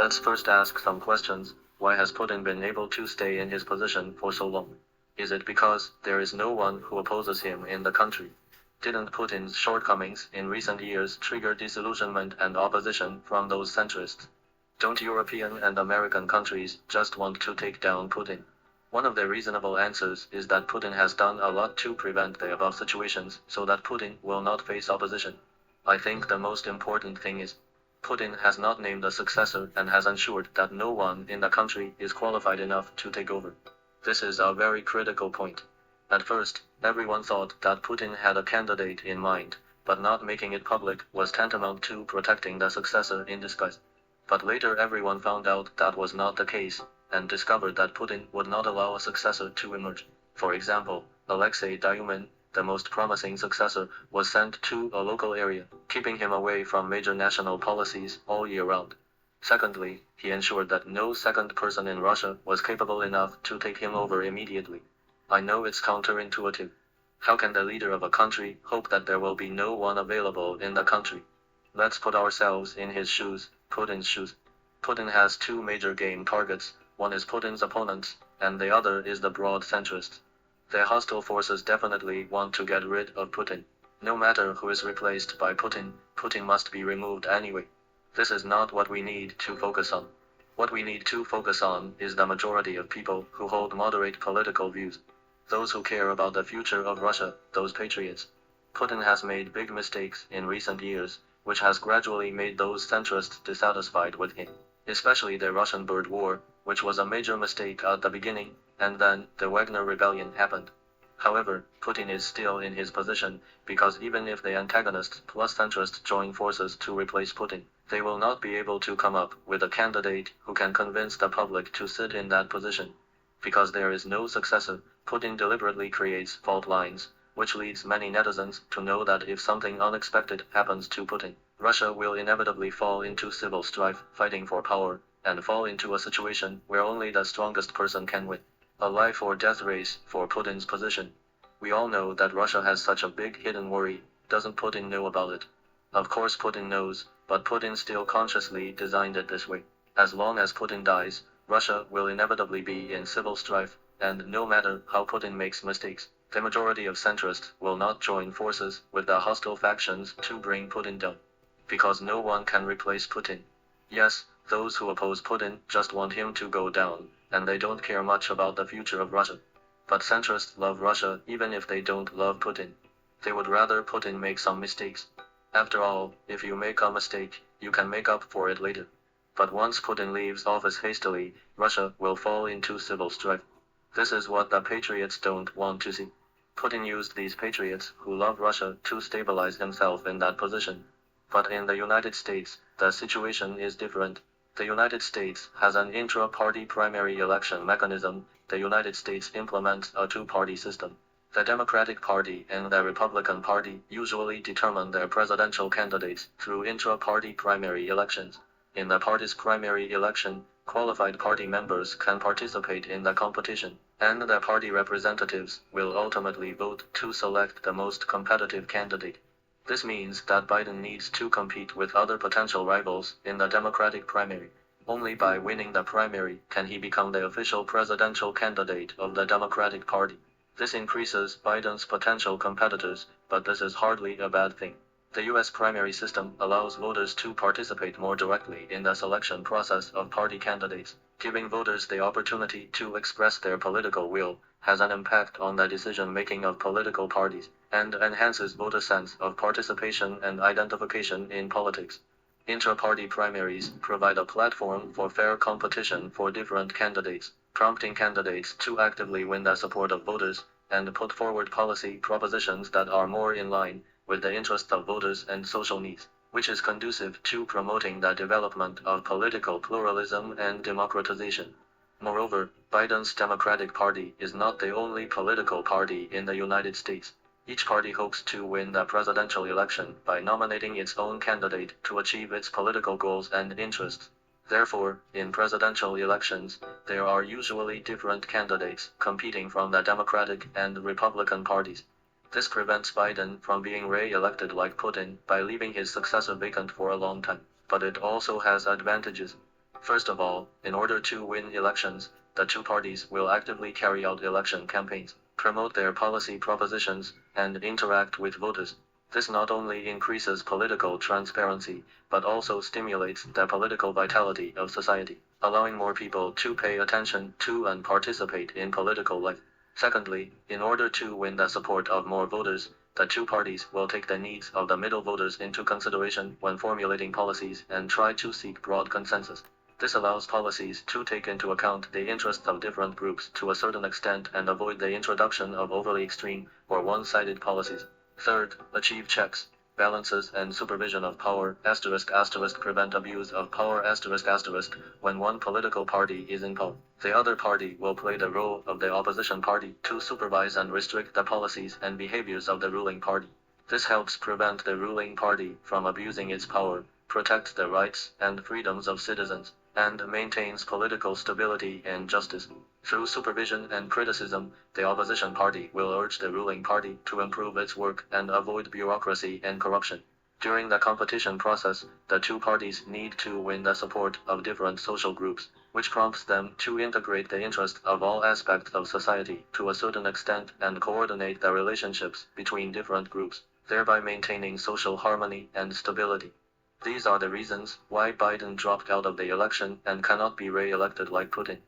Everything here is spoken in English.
Let's first ask some questions. Why has Putin been able to stay in his position for so long? Is it because there is no one who opposes him in the country? Didn't Putin's shortcomings in recent years trigger disillusionment and opposition from those centrists? Don't European and American countries just want to take down Putin? One of the reasonable answers is that Putin has done a lot to prevent the above situations so that Putin will not face opposition. I think the most important thing is Putin has not named a successor and has ensured that no one in the country is qualified enough to take over. This is a very critical point. At first, everyone thought that Putin had a candidate in mind, but not making it public was tantamount to protecting the successor in disguise. But later everyone found out that was not the case, and discovered that Putin would not allow a successor to emerge. For example, Alexei Dyumin, the most promising successor, was sent to a local area, keeping him away from major national policies all year round. Secondly, he ensured that no second person in Russia was capable enough to take him over immediately. I know it's counterintuitive. How can the leader of a country hope that there will be no one available in the country? Let's put ourselves in his shoes, Putin's shoes. Putin has two major game targets. One is Putin's opponents, and the other is the broad centrists. The hostile forces definitely want to get rid of Putin. No matter who is replaced by Putin, Putin must be removed anyway. This is not what we need to focus on. What we need to focus on is the majority of people who hold moderate political views. Those who care about the future of Russia, those patriots. Putin has made big mistakes in recent years, which has gradually made those centrists dissatisfied with him. Especially the Russian Bird War, which was a major mistake at the beginning, and then the Wagner Rebellion happened. However, Putin is still in his position, because even if the antagonists plus centrists join forces to replace Putin, they will not be able to come up with a candidate who can convince the public to sit in that position. Because there is no successor, Putin deliberately creates fault lines, which leads many netizens to know that if something unexpected happens to Putin, Russia will inevitably fall into civil strife, fighting for power, and fall into a situation where only the strongest person can win. A life or death race for Putin's position. We all know that Russia has such a big hidden worry. Doesn't Putin know about it? Of course Putin knows, but Putin still consciously designed it this way. As long as Putin dies, Russia will inevitably be in civil strife, and no matter how Putin makes mistakes, the majority of centrists will not join forces with the hostile factions to bring Putin down. Because no one can replace Putin. Yes, those who oppose Putin just want him to go down, and they don't care much about the future of Russia. But centrists love Russia even if they don't love Putin. They would rather Putin make some mistakes. After all, if you make a mistake, you can make up for it later. But once Putin leaves office hastily, Russia will fall into civil strife. This is what the patriots don't want to see. Putin used these patriots who love Russia to stabilize himself in that position. But in the United States, the situation is different. The United States has an intra-party primary election mechanism. The United States implements a two-party system. The Democratic Party and the Republican Party usually determine their presidential candidates through intra-party primary elections. In the party's primary election, qualified party members can participate in the competition, and the party representatives will ultimately vote to select the most competitive candidate. This means that Biden needs to compete with other potential rivals in the Democratic primary. Only by winning the primary can he become the official presidential candidate of the Democratic Party. This increases Biden's potential competitors, but this is hardly a bad thing. The U.S. primary system allows voters to participate more directly in the selection process of party candidates. Giving voters the opportunity to express their political will has an impact on the decision-making of political parties, and enhances voter sense of participation and identification in politics. Intra-party primaries provide a platform for fair competition for different candidates, prompting candidates to actively win the support of voters, and put forward policy propositions that are more in line with the interests of voters and social needs, which is conducive to promoting the development of political pluralism and democratization. Moreover, Biden's Democratic Party is not the only political party in the United States. Each party hopes to win the presidential election by nominating its own candidate to achieve its political goals and interests. Therefore, in presidential elections, there are usually different candidates competing from the Democratic and Republican parties. This prevents Biden from being re-elected like Putin by leaving his successor vacant for a long time, but it also has advantages. First of all, in order to win elections, the two parties will actively carry out election campaigns, promote their policy propositions, and interact with voters. This not only increases political transparency, but also stimulates the political vitality of society, allowing more people to pay attention to and participate in political life. Secondly, in order to win the support of more voters, the two parties will take the needs of the middle voters into consideration when formulating policies and try to seek broad consensus. This allows policies to take into account the interests of different groups to a certain extent and avoid the introduction of overly extreme or one-sided policies. Third, achieve checks, balances, and supervision of power, prevent abuse of power, when one political party is in power. The other party will play the role of the opposition party to supervise and restrict the policies and behaviors of the ruling party. This helps prevent the ruling party from abusing its power, protects the rights and freedoms of citizens, and maintains political stability and justice. Through supervision and criticism, the opposition party will urge the ruling party to improve its work and avoid bureaucracy and corruption. During the competition process, the two parties need to win the support of different social groups, which prompts them to integrate the interest of all aspects of society to a certain extent and coordinate the relationships between different groups, thereby maintaining social harmony and stability. These are the reasons why Biden dropped out of the election and cannot be re-elected like Putin.